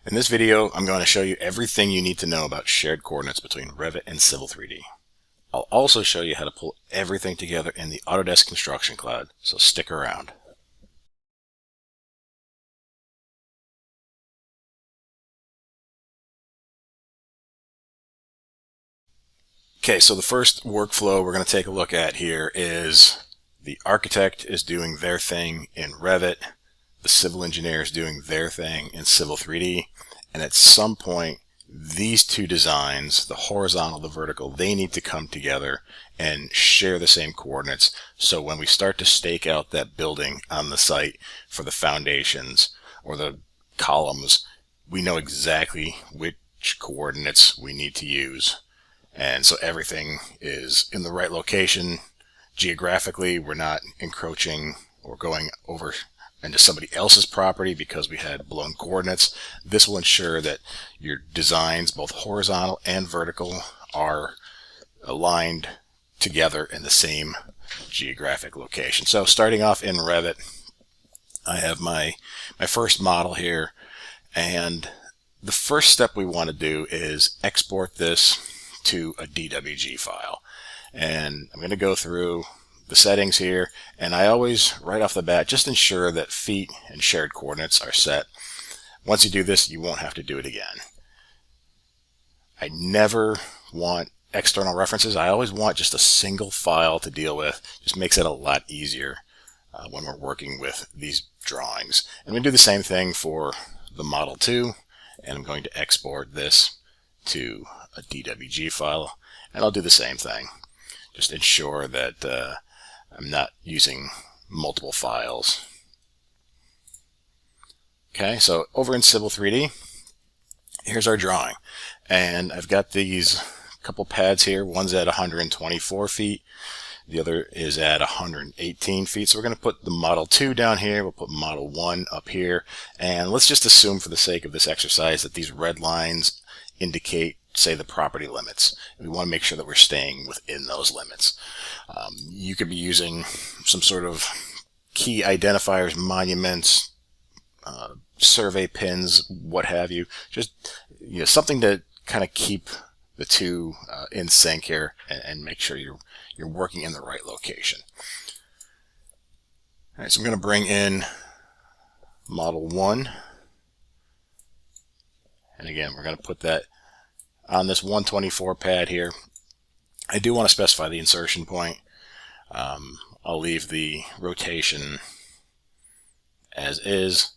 In this video, I'm going to show you everything you need to know about shared coordinates between Revit and Civil 3D. I'll also show you how to pull everything together in the Autodesk Construction Cloud, so stick around. Okay, so the first workflow we're going to take a look at here is the architect is doing their thing in Revit, the civil engineer is doing their thing in Civil 3D, and at some point these two designs, the horizontal, the vertical, they need to come together and share the same coordinates. So when we start to stake out that building on the site for the foundations or the columns, we know exactly which coordinates we need to use. And so everything is in the right location geographically. We're not encroaching or going over into somebody else's property because we had blown coordinates. This will ensure that your designs, both horizontal and vertical, are aligned together in the same geographic location. So starting off in Revit, I have my first model here, and the first step we want to do is export this to a DWG file. And I'm going to go through the settings here, and I always, right off the bat, just ensure that feet and shared coordinates are set. Once you do this, you won't have to do it again. I never want external references. I always want just a single file to deal with. Just makes it a lot easier when we're working with these drawings. And we do the same thing for the Model 2, and I'm going to export this to a DWG file, and I'll do the same thing. Just ensure that I'm not using multiple files. Okay, so over in Civil 3D, here's our drawing, and I've got these couple pads here. One's at 124 feet, the other is at 118 feet. So we're going to put the Model 2 down here, we'll put Model 1 up here, and let's just assume for the sake of this exercise that these red lines indicate, say, the property limits. We want to make sure that we're staying within those limits. You could be using some sort of key identifiers, monuments, survey pins, what have you. Just something to kind of keep the two in sync here and make sure you're working in the right location. All right, so I'm going to bring in Model 1. And again, we're going to put that on this 124 pad here. I do want to specify the insertion point. I'll leave the rotation as is.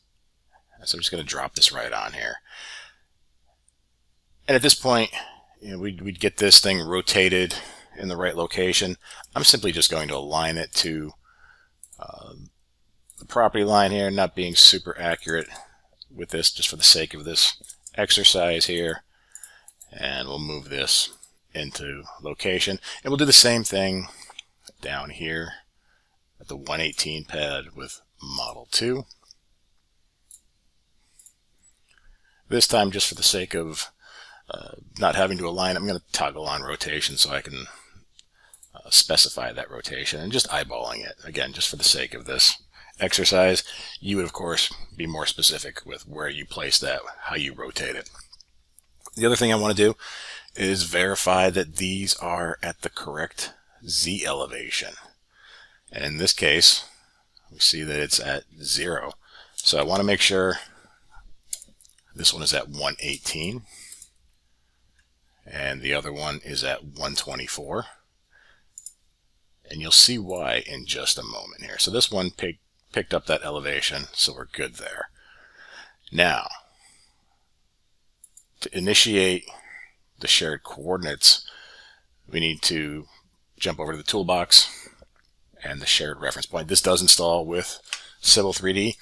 So I'm just going to drop this right on here. And at this point, we'd get this thing rotated in the right location. I'm simply just going to align it to the property line here, not being super accurate with this just for the sake of this exercise here. And we'll move this into location, and we'll do the same thing down here at the 118 pad with Model 2. This time, just for the sake of not having to align, I'm going to toggle on rotation so I can specify that rotation, and just eyeballing it again just for the sake of this exercise. You would of course be more specific with where you place that, how you rotate it. The other thing I want to do is verify that these are at the correct Z elevation. And in this case, we see that it's at 0. So I want to make sure this one is at 118 and the other one is at 124. And you'll see why in just a moment here. So this one picked up that elevation, so we're good there. Now, to initiate the shared coordinates, we need to jump over to the toolbox and the shared reference point. This does install with Civil 3D.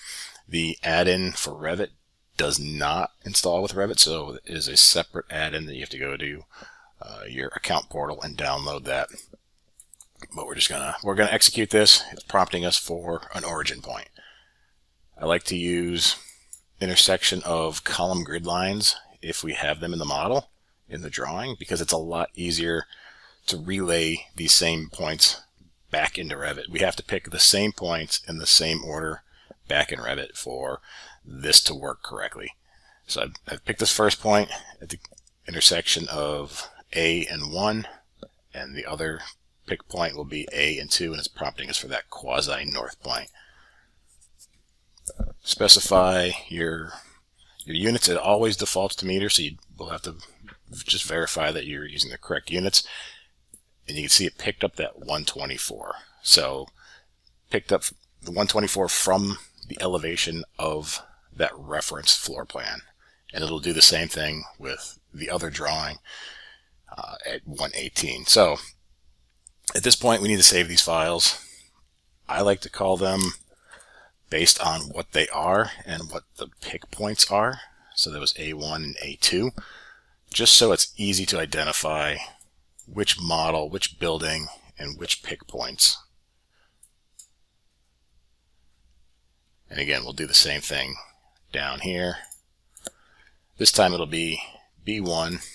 The add-in for Revit does not install with Revit, so it is a separate add-in that you have to go to your account portal and download that. But we're gonna execute this. It's prompting us for an origin point. I like to use intersection of column grid lines if we have them in the model, in the drawing, because it's a lot easier to relay these same points back into Revit. We have to pick the same points in the same order back in Revit for this to work correctly. So I've picked this first point at the intersection of A and 1, and the other pick point will be A and 2, and it's prompting us for that quasi-north point. Specify your units. It always defaults to meters, so you will have to just verify that you're using the correct units. And you can see it picked up that 124. So picked up the 124 from the elevation of that reference floor plan. And it'll do the same thing with the other drawing at 118. So at this point, we need to save these files. I like to call them based on what they are and what the pick points are. So that was A1 and A2, just so it's easy to identify which model, which building, and which pick points. And again, we'll do the same thing down here. This time it'll be B1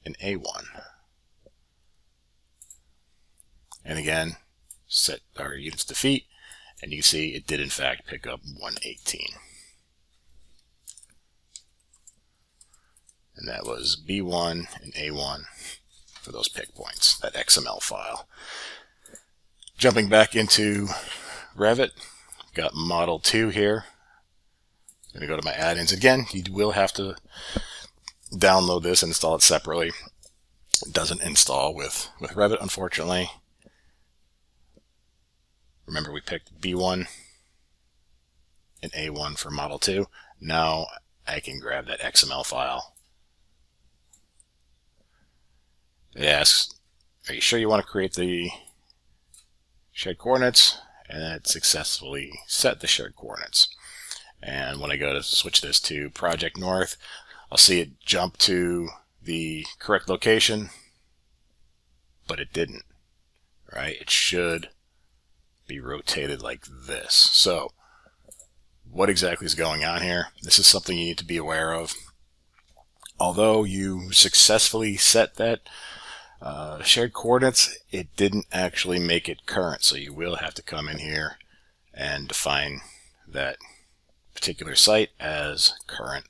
and A1. And again, set our units to feet, and you can see it did in fact pick up 118. And that was B1 and A1 for those pick points, that XML file. Jumping back into Revit, got Model 2 here. I'm going to go to my add-ins. Again, you will have to download this and install it separately. It doesn't install with Revit, unfortunately. Remember, we picked B1 and A1 for Model 2. Now I can grab that XML file. It asks, are you sure you want to create the shared coordinates? And it successfully set the shared coordinates. And when I go to switch this to Project North, I'll see it jump to the correct location, but it didn't, right? It should be rotated like this. So what exactly is going on here? This is something you need to be aware of. Although you successfully set that shared coordinates, it didn't actually make it current. So you will have to come in here and define that particular site as current.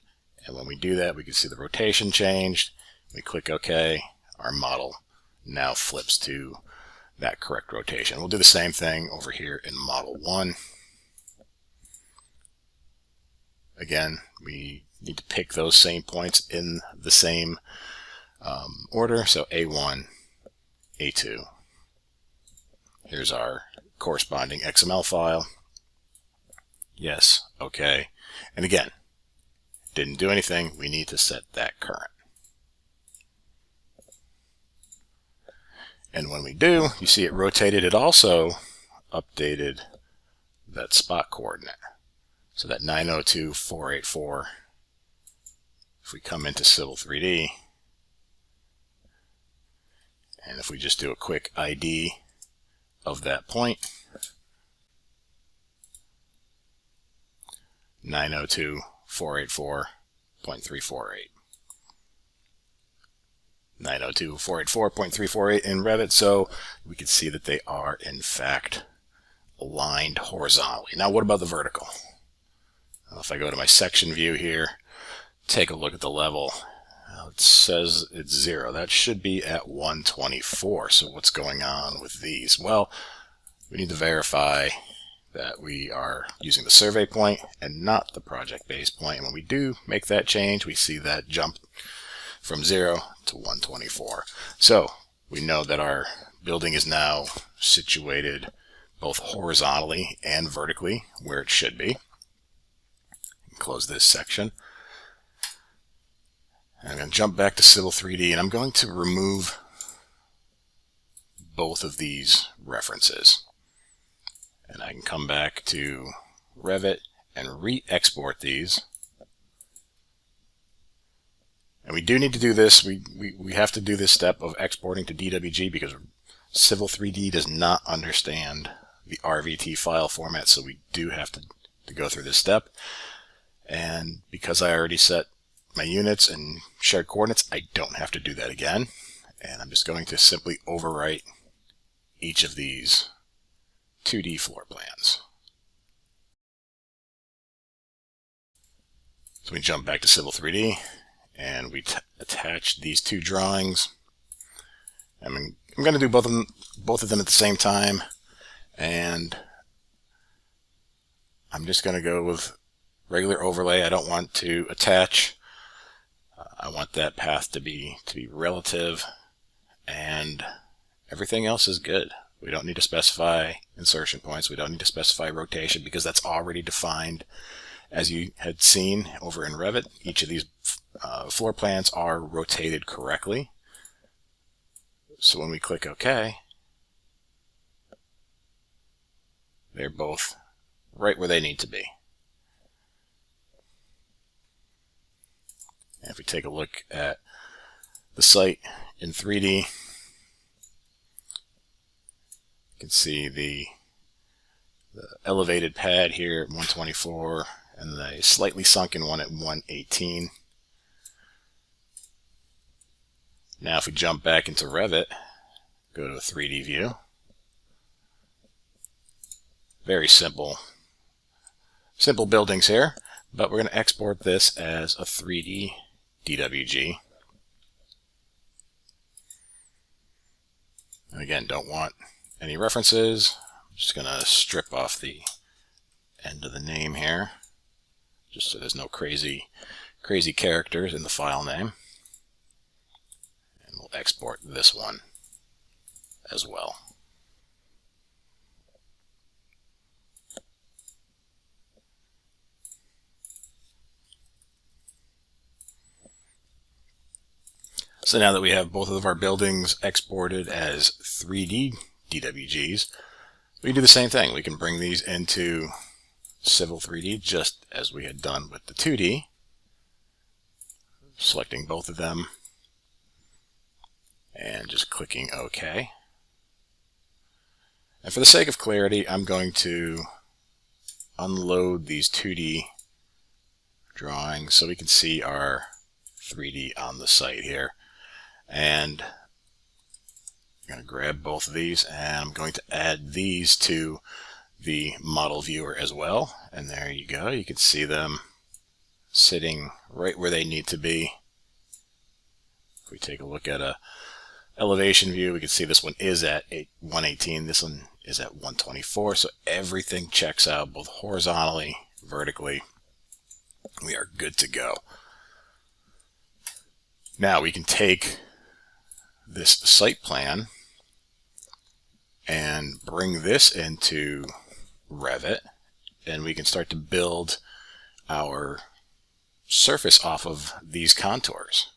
And when we do that, we can see the rotation changed. We click OK. Our model now flips to that correct rotation. We'll do the same thing over here in Model 1. Again, we need to pick those same points in the same order. So A1, A2. Here's our corresponding XML file. Yes, okay. And again, didn't do anything. We need to set that current. And when we do, you see it rotated. It also updated that spot coordinate. So that 902.484, if we come into Civil 3D, and if we just do a quick ID of that point, 902.484.348. 902.484.348 in Revit, so we can see that they are in fact aligned horizontally. Now what about the vertical? Well, if I go to my section view here, take a look at the level. It says it's 0. That should be at 124. So what's going on with these? Well, we need to verify that we are using the survey point and not the project base point. And when we do make that change, we see that jump from 0 to 124. So we know that our building is now situated both horizontally and vertically where it should be. Close this section. I'm going to jump back to Civil 3D, and I'm going to remove both of these references. And I can come back to Revit and re-export these. And we do need to do this. We have to do this step of exporting to DWG because Civil 3D does not understand the RVT file format, so we do have to go through this step. And because I already set my units and shared coordinates, I don't have to do that again. And I'm just going to simply overwrite each of these 2D floor plans. So we jump back to Civil 3D and we attach these two drawings. I'm going to do both of them at the same time, and I'm just going to go with regular overlay. I don't want to attach. I want that path to be relative, and everything else is good. We don't need to specify insertion points. We don't need to specify rotation because that's already defined. As you had seen over in Revit, each of these floor plans are rotated correctly. So when we click OK, they're both right where they need to be. And if we take a look at the site in 3D, you can see the elevated pad here at 124 and the slightly sunken one at 118. Now if we jump back into Revit, go to a 3D view, very simple buildings here, but we're going to export this as a 3D DWG. And again, don't want any references. I'm just going to strip off the end of the name here, just so there's no crazy characters in the file name. And we'll export this one as well. So now that we have both of our buildings exported as 3D DWGs, we can do the same thing. We can bring these into Civil 3D just as we had done with the 2D, selecting both of them and just clicking OK. And for the sake of clarity, I'm going to unload these 2D drawings so we can see our 3D on the site here. And I'm going to grab both of these and I'm going to add these to the model viewer as well. And there you go. You can see them sitting right where they need to be. If we take a look at a elevation view, we can see this one is at 118. This one is at 124. So everything checks out both horizontally, vertically. We are good to go. Now we can take this site plan and bring this into Revit, and we can start to build our surface off of these contours.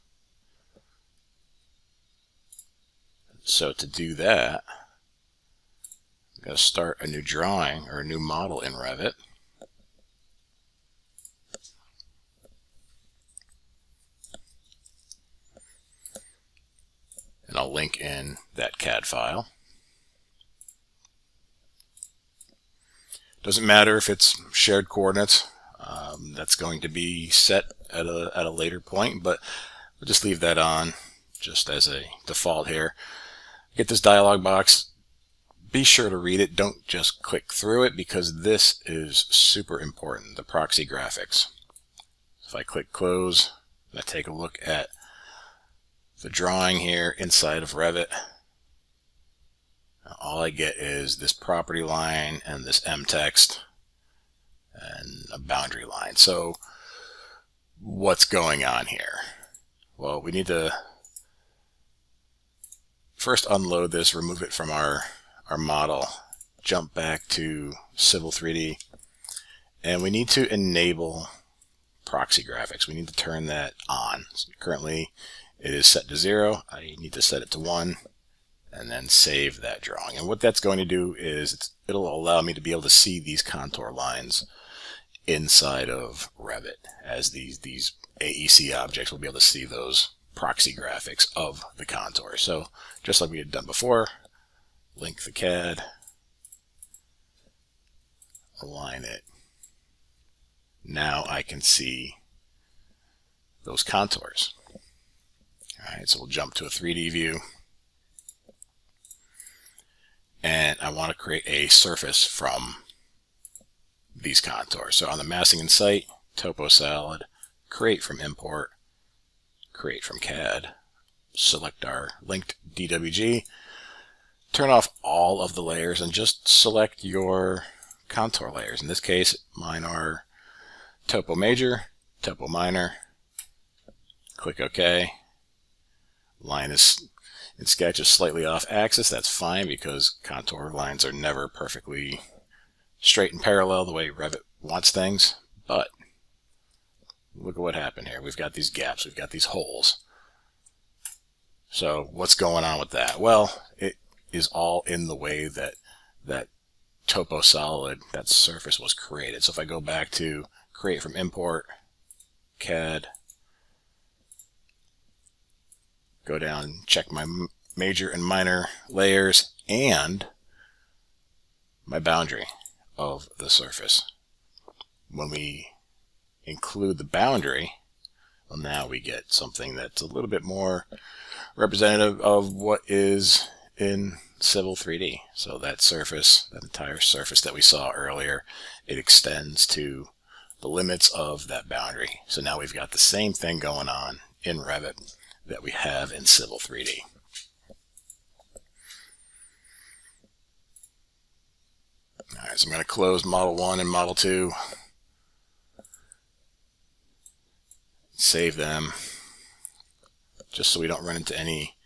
So to do that, I'm going to start a new drawing or a new model in Revit. And I'll link in that CAD file. Doesn't matter if it's shared coordinates. That's going to be set at a later point, but we'll just leave that on just as a default here. Get this dialog box. Be sure to read it. Don't just click through it because this is super important, the proxy graphics. If I click close, and I take a look at the drawing here inside of Revit, all I get is this property line and this M text and a boundary line. So what's going on here? Well, we need to first unload this, remove it from our model, jump back to Civil 3D, and we need to enable proxy graphics. We need to turn that on. So currently it is set to 0. I need to set it to 1 and then save that drawing. And what that's going to do is it'll allow me to be able to see these contour lines inside of Revit. As these AEC objects, we'll be able to see those proxy graphics of the contour. So just like we had done before, link the CAD, align it. Now I can see those contours. Alright, so we'll jump to a 3D view. And I want to create a surface from these contours. So on the massing and site, topo salad, create from import, create from CAD, select our linked DWG, turn off all of the layers and just select your contour layers. In this case, mine are topo major, topo minor, click OK. Line is in sketch is slightly off axis. That's fine because contour lines are never perfectly straight and parallel the way Revit wants things. But look at what happened here. We've got these gaps, we've got these holes. So what's going on with that? Well, it is all in the way that that topo solid, that surface was created. So if I go back to create from import, CAD, go down and check my major and minor layers and my boundary of the surface. When we include the boundary, well, now we get something that's a little bit more representative of what is in Civil 3D. So that surface, that entire surface that we saw earlier, it extends to the limits of that boundary. So now we've got the same thing going on in Revit that we have in Civil 3D. Alright, so I'm going to close Model 1 and Model 2. Save them, just so we don't run into any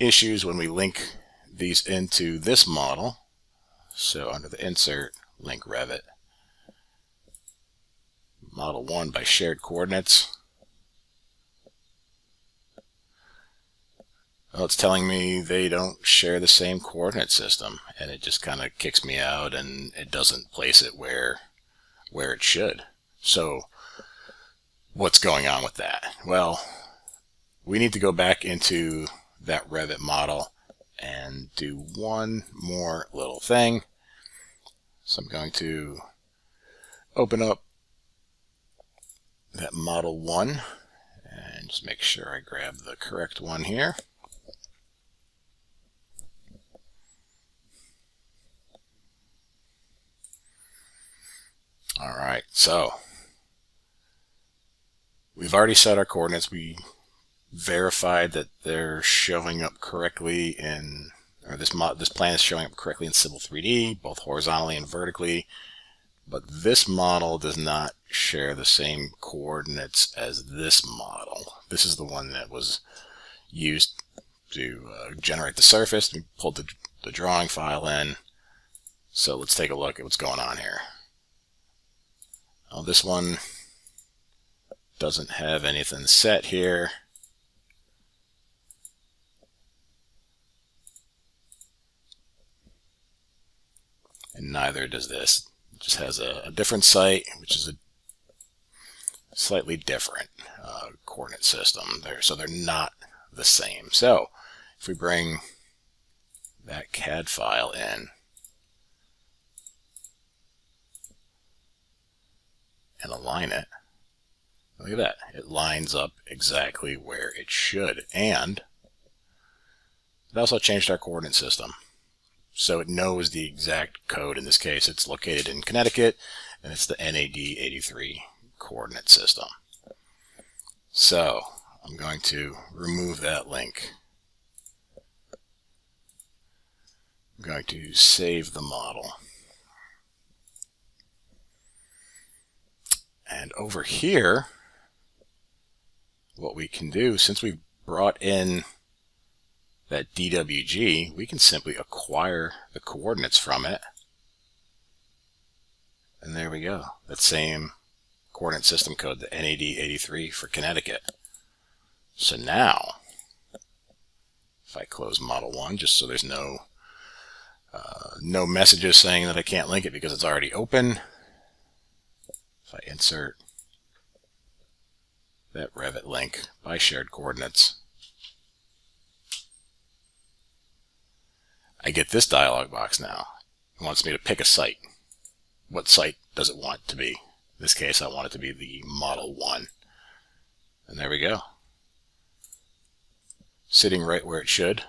issues when we link these into this model. So under the Insert, Link Revit, Model 1 by shared coordinates. Well, it's telling me they don't share the same coordinate system, and it just kind of kicks me out and it doesn't place it where it should. So what's going on with that? Well, we need to go back into that Revit model and do one more little thing. So I'm going to open up that Model 1 and just make sure I grab the correct one here. Alright, so we've already set our coordinates. We verified that they're showing up correctly in, or this plan is showing up correctly in Civil 3D, both horizontally and vertically. But this model does not share the same coordinates as this model. This is the one that was used to generate the surface. We pulled the drawing file in. So let's take a look at what's going on here. This one doesn't have anything set here. And neither does this. It just has a different site, which is a slightly different coordinate system there. So they're not the same. So if we bring that CAD file in and align it, look at that. It lines up exactly where it should. And it also changed our coordinate system. So it knows the exact code. In this case, it's located in Connecticut, and it's the NAD 83 coordinate system. So I'm going to remove that link. I'm going to save the model. And over here, what we can do, since we've brought in that DWG, we can simply acquire the coordinates from it. And there we go. That same coordinate system code, the NAD 83 for Connecticut. So now, if I close Model 1, just so there's no messages saying that I can't link it because it's already open. If I insert that Revit link by shared coordinates, I get this dialog box now. It wants me to pick a site. What site does it want to be? In this case, I want it to be the Model 1. And there we go. Sitting right where it should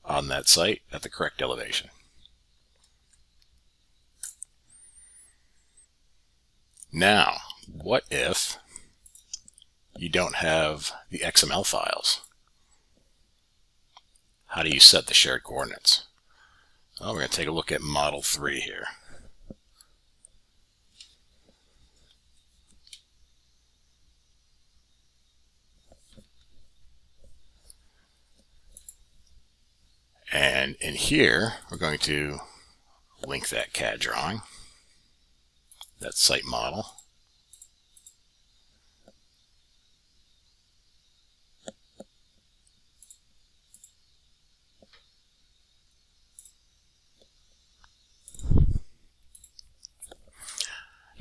on that site at the correct elevation. Now, what if you don't have the XML files. How do you set the shared coordinates? Well, we're going to take a look at Model 3 here. And in here, we're going to link that CAD drawing, that site model.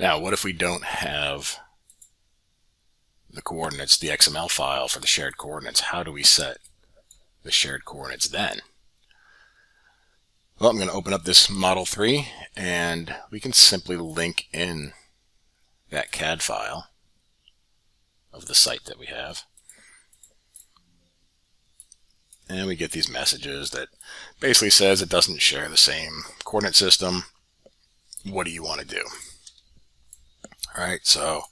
Now, what if we don't have the coordinates, the XML file for the shared coordinates? How do we set the shared coordinates then? Well, I'm going to open up this Model 3, and we can simply link in that CAD file of the site that we have. And we get these messages that basically says it doesn't share the same coordinate system. What do you want to do? All right, so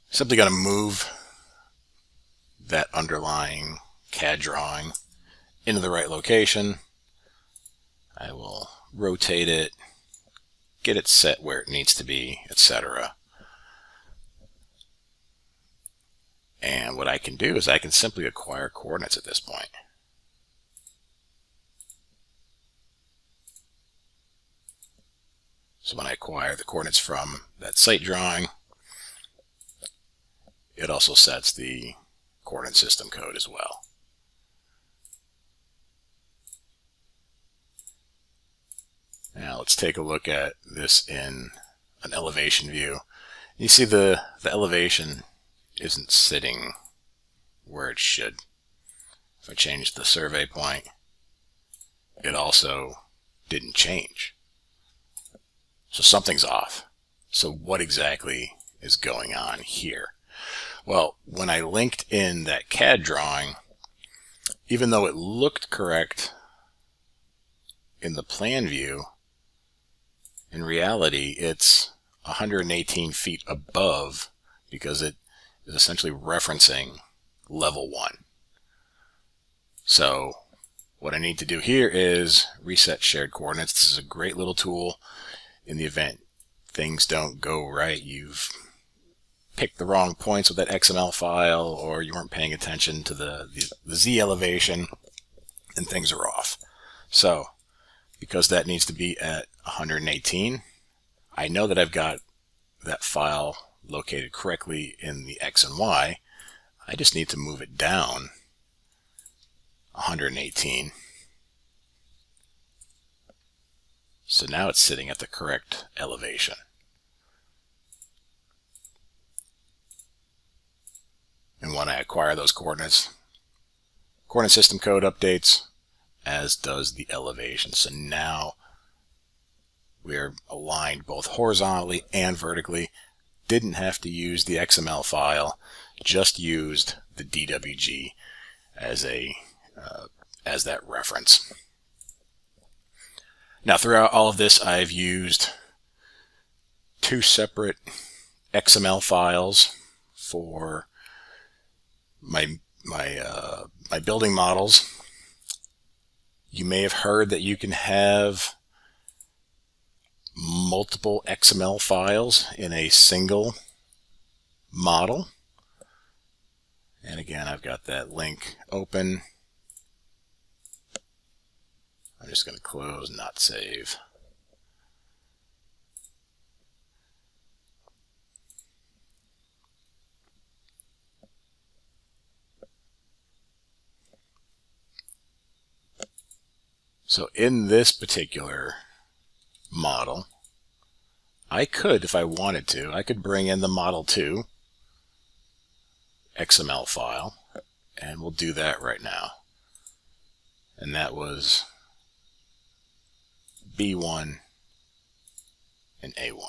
simply going to move that underlying CAD drawing into the right location. I will rotate it, get it set where it needs to be, etc. And what I can do is I can simply acquire coordinates at this point. So when I acquire the coordinates from that site drawing, it also sets the coordinate system code as well. Now let's take a look at this in an elevation view. You see the elevation isn't sitting where it should. If I change the survey point, it also didn't change. So something's off. So what exactly is going on here? Well, when I linked in that CAD drawing, even though it looked correct in the plan view, in reality it's 118 feet above because it is essentially referencing level 1. So what I need to do here is reset shared coordinates. This is a great little tool in the event things don't go right. You've picked the wrong points with that XML file, or you weren't paying attention to the Z elevation and things are off. So because that needs to be at 118, I know that I've got that file located correctly in the X and Y. I just need to move it down 118. So now it's sitting at the correct elevation. And when I acquire those coordinates, coordinate system code updates, as does the elevation. So now we're aligned both horizontally and vertically. Didn't have to use the XML file, just used the DWG as that reference. Now throughout all of this, I've used 2 separate XML files for my building models. You may have heard that you can have multiple XML files in a single model. And again, I've got that link open. I'm just going to close, not save. So in this particular model, I could, if I wanted to, I could bring in the Model 2 XML file, and we'll do that right now. And that was B1 and A1.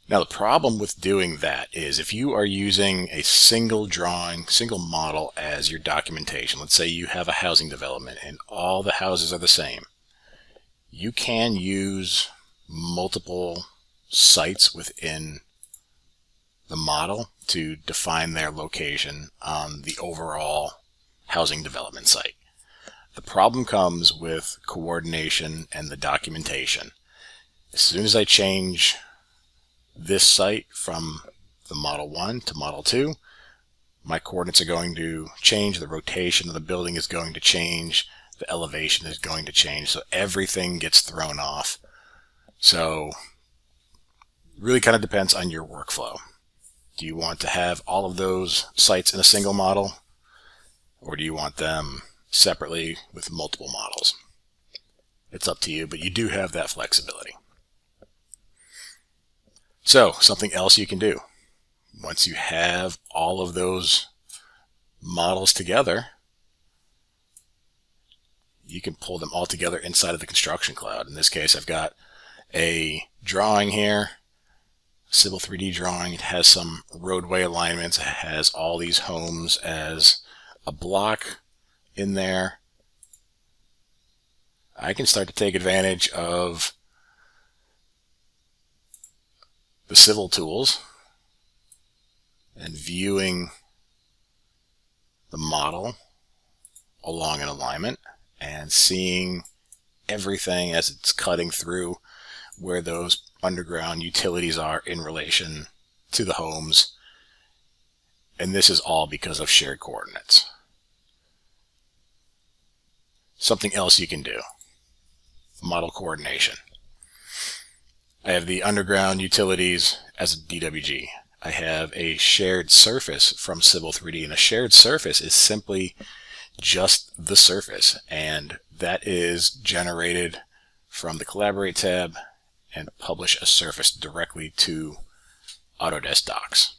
Now the problem with doing that is if you are using a single drawing, single model as your documentation, let's say you have a housing development and all the houses are the same. you can use multiple sites within the model to define their location on the overall housing development site. The problem comes with coordination and the documentation. As soon as I change this site from the Model 1 to Model 2, my coordinates are going to change, the rotation of the building is going to change, the elevation is going to change, so everything gets thrown off. So it really kind of depends on your workflow. Do you want to have all of those sites in a single model, or do you want them separately with multiple models? It's up to you, but you do have that flexibility. So something else you can do, once you have all of those models together, you can pull them all together inside of the Construction Cloud. In this case, I've got a drawing here, Civil 3D drawing. It has some roadway alignments. It has all these homes as a block in there. I can start to take advantage of the civil tools and viewing the model along an alignment and seeing everything as it's cutting through where those underground utilities are in relation to the homes. And this is all because of shared coordinates. Something else you can do, model coordination. I have the underground utilities as a DWG. I have a shared surface from Civil 3D, and a shared surface is simply just the surface, and that is generated from the Collaborate tab and publish a surface directly to Autodesk Docs.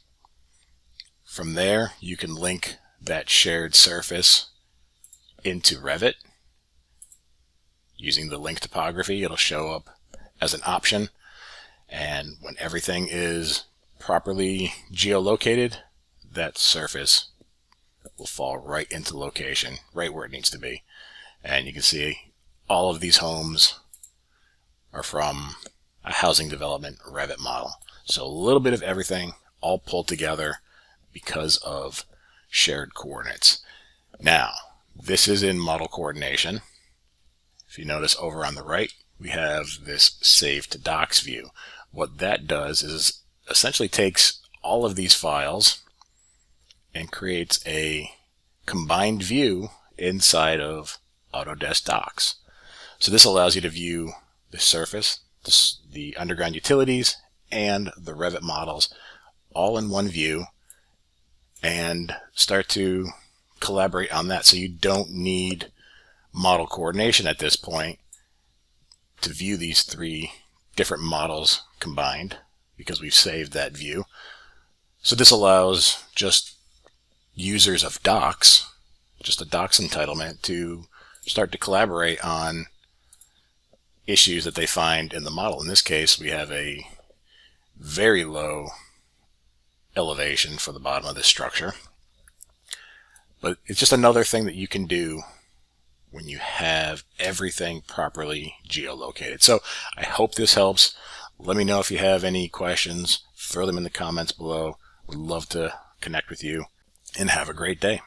From there, you can link that shared surface into Revit. Using the link topography, it'll show up as an option, and when everything is properly geolocated, that surface will fall right into location, right where it needs to be. And you can see all of these homes are from a housing development Revit model. So a little bit of everything all pulled together because of shared coordinates. Now, this is in model coordination. If you notice over on the right, we have this Save to Docs view. What that does is essentially takes all of these files and creates a combined view inside of Autodesk Docs. So this allows you to view the surface, the underground utilities, and the Revit models all in one view and start to collaborate on that. So you don't need model coordination at this point to view these three different models combined, because we've saved that view. So this allows just users of Docs, just a Docs entitlement, to start to collaborate on issues that they find in the model. In this case, we have a very low elevation for the bottom of this structure. But it's just another thing that you can do when you have everything properly geolocated. So I hope this helps. Let me know if you have any questions. Throw them in the comments below. Would love to connect with you, and have a great day.